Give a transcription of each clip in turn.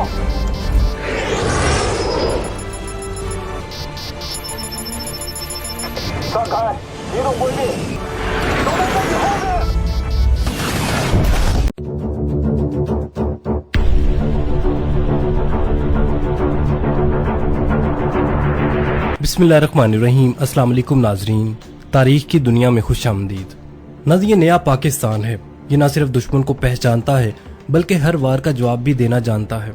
散开，一路归避，都在自己后面。बिस्मिल्लाहिर्रहमानिर्रहीम। अस्सलाम वालेकुम नाजरीन, तारीख की दुनिया में खुश आमदीद। नाज़रीन, ये नया पाकिस्तान है। ये ना सिर्फ दुश्मन को पहचानता है बल्कि हर वार का जवाब भी देना जानता है।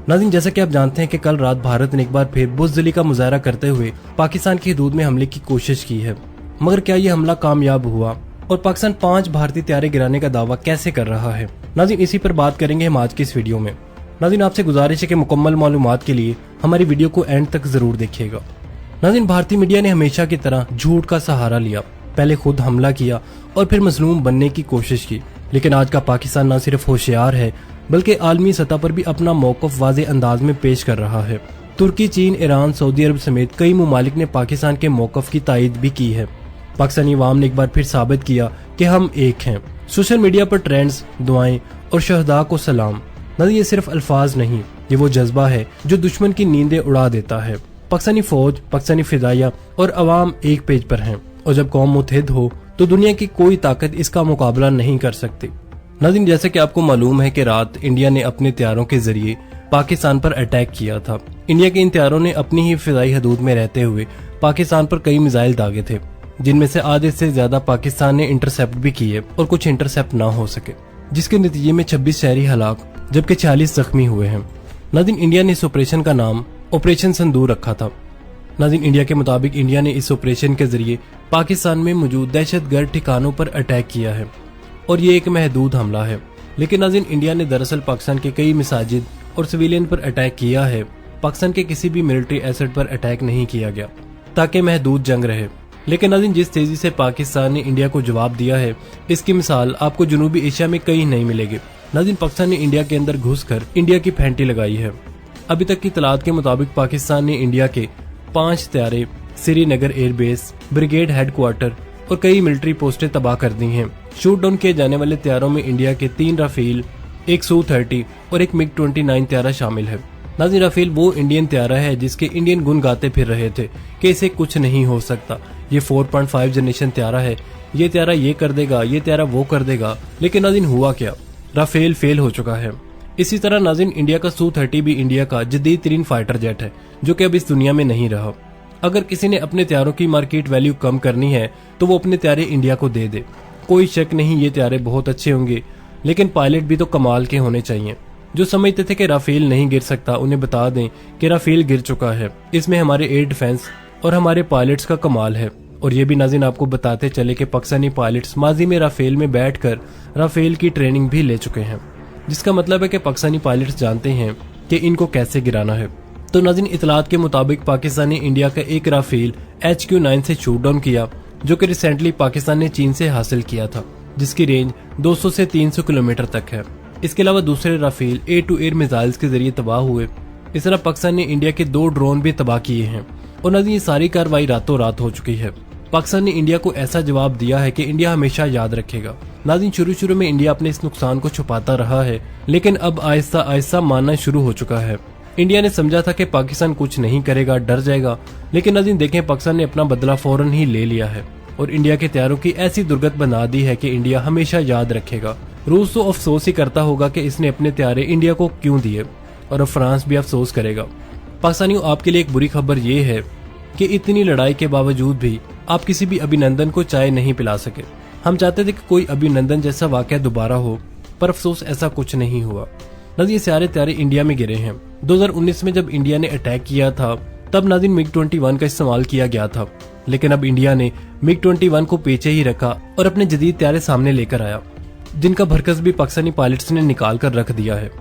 नाज़रीन, जैसा कि आप जानते हैं कि कल रात भारत ने एक बार फिर बुज़दिली का मुजाहरा करते हुए पाकिस्तान की हदूद में हमले की कोशिश की है, मगर क्या ये हमला कामयाब हुआ और पाकिस्तान 5 भारतीय तैयारे गिराने का दावा कैसे कर रहा है? नाज़रीन, इसी पर बात करेंगे हम आज की इस वीडियो में। नाज़रीन, आपसे गुजारिश है कि मुकम्मल मालूमात के लिए हमारी वीडियो को एंड तक जरूर देखिएगा। नाज़रीन, भारतीय मीडिया ने हमेशा की तरह झूठ का सहारा लिया, पहले खुद हमला किया और फिर मजलूम बनने की कोशिश की। लेकिन आज का पाकिस्तान न सिर्फ होशियार है बल्कि आलमी सतह पर भी अपना मौक़िफ़ वाज़े अंदाज में पेश कर रहा है। तुर्की, चीन, ईरान, सऊदी अरब समेत कई ममालिक ने पाकिस्तान के मौक़िफ़ की तायद भी की है। पाकिस्तानी अवाम ने एक बार फिर साबित किया कि हम एक हैं। सोशल मीडिया पर ट्रेंड्स, दुआएं और शहदा को सलाम। न ये सिर्फ अल्फाज नहीं, ये वो जज्बा है जो दुश्मन की नींदें उड़ा देता है। पाकिस्तानी फौज, पाकिस्तानी फिदाइया और अवाम एक पेज पर हैं, और जब कौम मुत्तहिद हो तो दुनिया की कोई ताकत इसका मुकाबला नहीं कर सकती। नाज़रीन, जैसे कि आपको मालूम है कि रात इंडिया ने अपने तैयारों के जरिए पाकिस्तान पर अटैक किया था। इंडिया के इन तैयारों ने अपनी ही फिदाई हदूद में रहते हुए पाकिस्तान पर कई मिसाइल दागे थे, जिनमें से आधे से ज्यादा पाकिस्तान ने इंटरसेप्ट भी किए और कुछ इंटरसेप्ट ना हो सके, जिसके नतीजे में 26 शहरी हलाक जबकि 46 जख्मी हुए हैं। नाज़रीन, इंडिया ने इस ऑपरेशन का नाम ऑपरेशन सिंदूर रखा था। नाज़रीन, इंडिया के मुताबिक इंडिया ने इस ऑपरेशन के जरिए पाकिस्तान में मौजूद दहशतगर्द ठिकानों पर अटैक किया है और ये एक महदूद हमला है। लेकिन नाज़रीन, इंडिया ने दरअसल पाकिस्तान के कई मसाजिद और सिविलियन पर अटैक किया है। पाकिस्तान के किसी भी मिलिट्री एसेट पर अटैक नहीं किया गया ताकि महदूद जंग रहे। लेकिन नाज़रीन, जिस तेजी से पाकिस्तान ने इंडिया को जवाब दिया है, इसकी मिसाल आपको जनूबी एशिया में कहीं नहीं मिलेगी। नाज़रीन, पाकिस्तान ने इंडिया के अंदर घुसकर इंडिया की फैंटी लगाई है। अभी तक की इतलात के मुताबिक पाकिस्तान ने इंडिया के 5 तैयारे, श्रीनगर एयरबेस, ब्रिगेड हेडक्वार्टर और कई मिलिट्री पोस्टें तबाह कर दी हैं। शूट डाउन किए जाने वाले तैयारों में इंडिया के 3 राफेल, एक सू-30 और एक मिग-29 तैयारा शामिल है। नाज़रीन, राफेल वो इंडियन तैयारा है जिसके इंडियन गुन गाते फिर रहे थे कि इसे कुछ नहीं हो सकता, ये 4.5 जनरेशन तैयारा है, ये तैयारा ये कर देगा, ये तैयारा वो कर देगा। लेकिन नाज़रीन, हुआ क्या? राफेल फेल हो चुका है। इसी तरह नाज़रीन, इंडिया का सू-30 भी इंडिया का जदीद तरीन फाइटर जेट है जो कि अब इस दुनिया में नहीं रहा। अगर किसी ने अपने तैयारों की मार्केट वैल्यू कम करनी है तो वो अपने तैयारे इंडिया को दे दे। कोई शक नहीं, ये तैयारे बहुत अच्छे होंगे, लेकिन पायलट भी तो कमाल के होने चाहिए। जो समझते थे कि राफेल नहीं गिर सकता, उन्हें बता दें कि राफेल गिर चुका है। इसमें हमारे एयर डिफेंस और हमारे पायलट्स का कमाल है। और ये भी नाज़रीन आपको बताते चले कि पाकिस्तानी पायलट्स माजी में राफेल में बैठकर राफेल की ट्रेनिंग भी ले चुके हैं, जिसका मतलब है कि पाकिस्तानी पायलट्स जानते हैं कि इनको कैसे गिराना है। तो नाज़रीन, इतलात के मुताबिक पाकिस्तान ने इंडिया का एक राफेल HQ-9 से शूट डाउन किया, जो कि रिसेंटली पाकिस्तान ने चीन से हासिल किया था, जिसकी रेंज 200 से 300 किलोमीटर तक है। इसके अलावा दूसरे Rafale air to air missiles के जरिए तबाह हुए। इस तरह पाकिस्तान ने इंडिया के 2 ड्रोन भी तबाह किए हैं। और नाज़रीन, ये सारी कार्रवाई रातों रात हो चुकी है। पाकिस्तान ने इंडिया को ऐसा जवाब दिया है कि इंडिया हमेशा याद रखेगा। नाज़रीन, शुरू में इंडिया अपने इस नुकसान को छुपाता रहा है, लेकिन अब आहिस्ता आहिस्ता मानना शुरू हो चुका है। इंडिया ने समझा था कि पाकिस्तान कुछ नहीं करेगा, डर जाएगा, लेकिन नाज़रीन देखें, पाकिस्तान ने अपना बदला फौरन ही ले लिया है और इंडिया के तैयारों की ऐसी दुर्गत बना दी है कि इंडिया हमेशा याद रखेगा। रूस तो अफसोस ही करता होगा कि इसने अपने तैयारे इंडिया को क्यों दिए, और अब फ्रांस भी अफसोस करेगा। पाकिस्तानियों, आपके लिए एक बुरी खबर ये है कि इतनी लड़ाई के बावजूद भी आप किसी भी अभिनंदन को चाय नहीं पिला सके। हम चाहते थे कि कोई अभिनंदन जैसा वाकया दोबारा हो, पर अफसोस ऐसा कुछ नहीं हुआ। नाज़रीन, ये सारे तैयारे इंडिया में गिरे हैं। 2019 में जब इंडिया ने अटैक किया था, तब नाज़रीन मिग-21 का इस्तेमाल किया गया था, लेकिन अब इंडिया ने मिग-21 को पीछे ही रखा और अपने जदीद तैयारे सामने लेकर आया, जिनका भरकस भी पाकिस्तानी पायलट्स ने निकाल कर रख दिया है।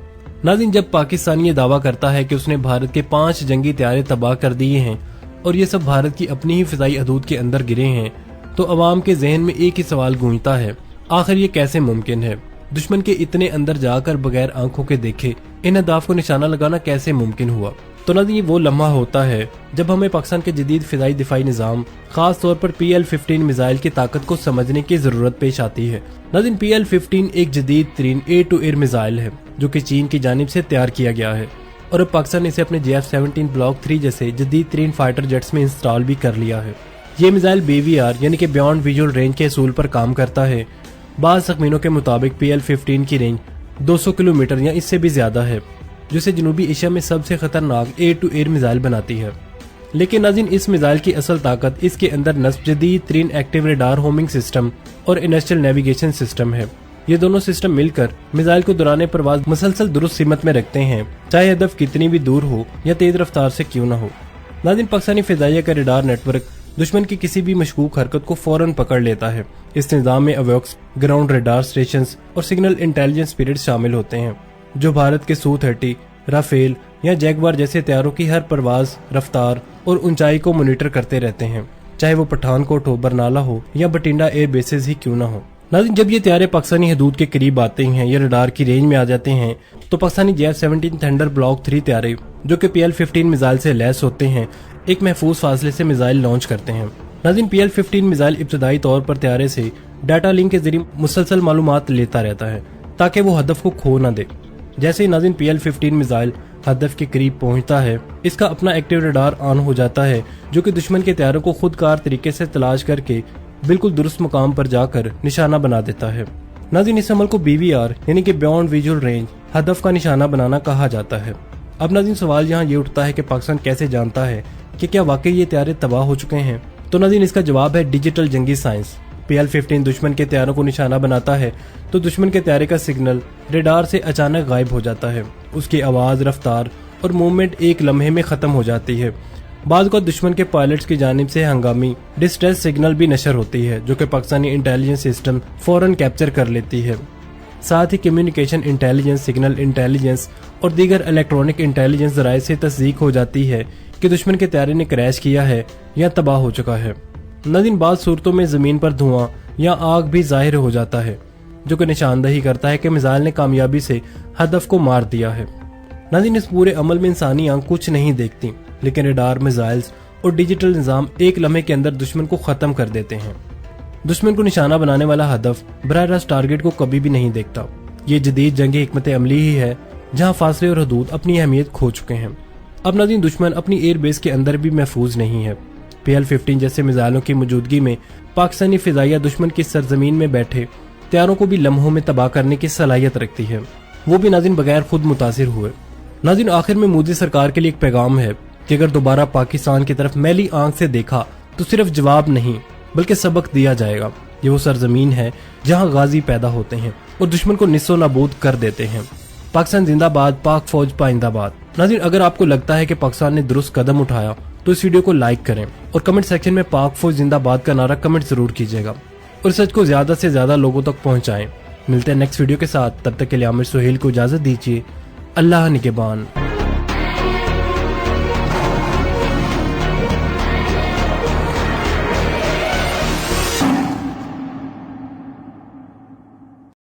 नाज़रीन, जब पाकिस्तान ये दावा करता है कि उसने भारत के 5 जंगी तैयारे तबाह कर दिए हैं और ये सब भारत की अपनी ही फिजाई हदूद के अंदर गिरे हैं, तो अवाम के जहन में एक ही सवाल गूंजता है, आखिर ये कैसे मुमकिन है? दुश्मन के इतने अंदर जाकर बगैर आंखों के देखे इन अहदाफ को निशाना लगाना कैसे मुमकिन हुआ? तो नाज़रीन, ये वो लम्हा होता है जब हमें पाकिस्तान के जदीद फिजाई दिफाई निज़ाम, खास तौर पर PL-15 मिसाइल की ताकत को समझने की जरूरत पेश आती है। नाज़रीन, PL-15 एक जदीद तरीन एयर टू एयर मिसाइल है जो कि चीन की जानिब से तैयार किया गया है। और अब पाकिस्तान ने इसे अपने JF-17 ब्लॉक 3 जैसे जदीद तरीन फाइटर जेट्स में इंस्टॉल भी कर लिया है। ये मिसाइल BVR यानी कि बियॉन्ड विजुअल रेंज के असूल पर काम करता है। बाज़ तखमीनों के मुताबिक PL-15 की रेंज 200 किलोमीटर या इससे भी ज्यादा है, जिसे जनूबी एशिया में सबसे खतरनाक एयर टू एयर मिसाइल बनाती है। लेकिन नाज़रीन, इस मिसाइल की असल ताकत इसके अंदर नस्ब जदीद तरीन एक्टिव रेडार होमिंग सिस्टम और इनर्शियल नेविगेशन सिस्टम है। ये दोनों सिस्टम मिलकर मिसाइल को दौरान परवाज मुसलसल दुरुस्त सीमत में रखते हैं, चाहे हदफ कितनी भी दूर हो या तेज रफ्तार से क्यों न हो। नाज़रीन, पाकिस्तानी फिजाइया का रेडार नेटवर्क दुश्मन की किसी भी मशकूक हरकत को फौरन पकड़ लेता है। इस निज़ाम में अवॉक्स, ग्राउंड रेडार स्टेशंस और सिग्नल इंटेलिजेंस पीरियड शामिल होते हैं, जो भारत के Su-30, राफेल या जैगवार जैसे तैयारों की हर परवाज, रफ्तार और ऊंचाई को मॉनिटर करते रहते हैं, चाहे वो पठानकोट हो, बरनाला हो या बटिंडा एयर बेसेस ही क्यों न हो। नाज़रीन, जब ये तैयारे पाकिस्तानी हदूद के करीब आते हैं या रडार की रेंज में आ जाते हैं, तो पाकिस्तानी JF-17 थंडर ब्लॉक 3 तैयारे, जो कि PL-15 मिसाइल से लैस होते हैं, एक महफूज फासले से मिसाइल लॉन्च करते हैं। नाज़रीन, PL-15 मिसाइल इब्तदाई तौर पर तैयारे से डाटा लिंक के जरिए मुसलसल मालूमात लेता रहता है ताकि वो हदफ को खो न दे। जैसे ही नाज़रीन PL-15 मिसाइल हदफ के करीब पहुंचता है, इसका अपना एक्टिव रडार ऑन हो जाता है, जो कि दुश्मन के तैयारों को खुदकार तरीके से तलाश करके बिल्कुल दुरुस्त मुकाम पर जाकर निशाना बना देता है। नाज़रीन, इस अमल को BVR यानी कि बियॉन्ड विजुअल रेंज हदफ का निशाना बनाना कहा जाता है। अब नाज़रीन, सवाल यहाँ ये उठता है कि पाकिस्तान कैसे जानता है कि क्या वाकई ये तैयारे तबाह हो चुके हैं? तो नाज़रीन, इसका जवाब है डिजिटल जंगी साइंस। PL-15 दुश्मन के तैयारों को निशाना बनाता है तो दुश्मन के तैयारे का सिग्नल रेडार से अचानक गायब हो जाता है। उसकी आवाज, रफ्तार और मूवमेंट एक लम्हे में खत्म हो जाती है। बाद को दुश्मन के पायलट्स की जानिब से हंगामी डिस्ट्रेस सिग्नल भी नशर होती है, जो कि पाकिस्तानी इंटेलिजेंस सिस्टम फौरन कैप्चर कर लेती है। साथ ही कम्युनिकेशन इंटेलिजेंस, सिग्नल इंटेलिजेंस और दीगर इलेक्ट्रॉनिक इंटेलिजेंस जराये से तस्दीक हो जाती है कि दुश्मन के तैयारे ने क्रैश किया है या तबाह हो चुका है। नाज़रीन, बाद सूरतों में जमीन पर धुआं या आग भी जाहिर हो जाता है, जो कि निशानदही करता है कि मिसाइल ने कामयाबी से हदफ को मार दिया है। नाज़रीन, इस पूरे अमल में इंसानी आंख कुछ नहीं देखती, लेकिन रेडार, मिसाइल्स और डिजिटल निज़ाम एक लम्हे के अंदर दुश्मन को खत्म कर देते हैं। दुश्मन को निशाना बनाने वाला हदफ बराह रास्त टारगेट को कभी भी नहीं देखता। ये जदीद जंगी हिकमत अमली ही है जहाँ फासले और हदूद अपनी अहमियत खो चुके हैं। अब नाज़रीन, दुश्मन अपनी एयर बेस के अंदर भी महफूज नहीं है। PL-15 जैसे मिसाइलों की मौजूदगी में पाकिस्तानी फिजाइया दुश्मन की सरजमीन में बैठे तैयारों को भी लम्हों में तबाह करने की सलाहियत रखती है, वो भी नाज़रीन बगैर खुद मुतासिर हुए। नाज़रीन, आखिर में मोदी सरकार के लिए एक पैगाम है कि अगर दोबारा पाकिस्तान की तरफ मैली आंख से देखा तो सिर्फ जवाब नहीं बल्कि सबक दिया जाएगा। ये वो सरजमीन है जहाँ गाजी पैदा होते हैं और दुश्मन को निस्सो नाबूद कर देते हैं। पाकिस्तान जिंदाबाद, पाक फौज पाइंदाबाद। नाज़रीन, अगर आपको लगता है कि पाकिस्तान ने दुरुस्त कदम उठाया तो इस वीडियो को लाइक करें और कमेंट सेक्शन में पाक फौज जिंदाबाद का नारा कमेंट जरूर कीजिएगा और सच को ज्यादा से ज्यादा लोगों तक पहुंचाएं। मिलते हैं नेक्स्ट वीडियो के साथ, तब तक के लिए आमिर सुहेल को इजाजत दीजिए। अल्लाह निगहबान।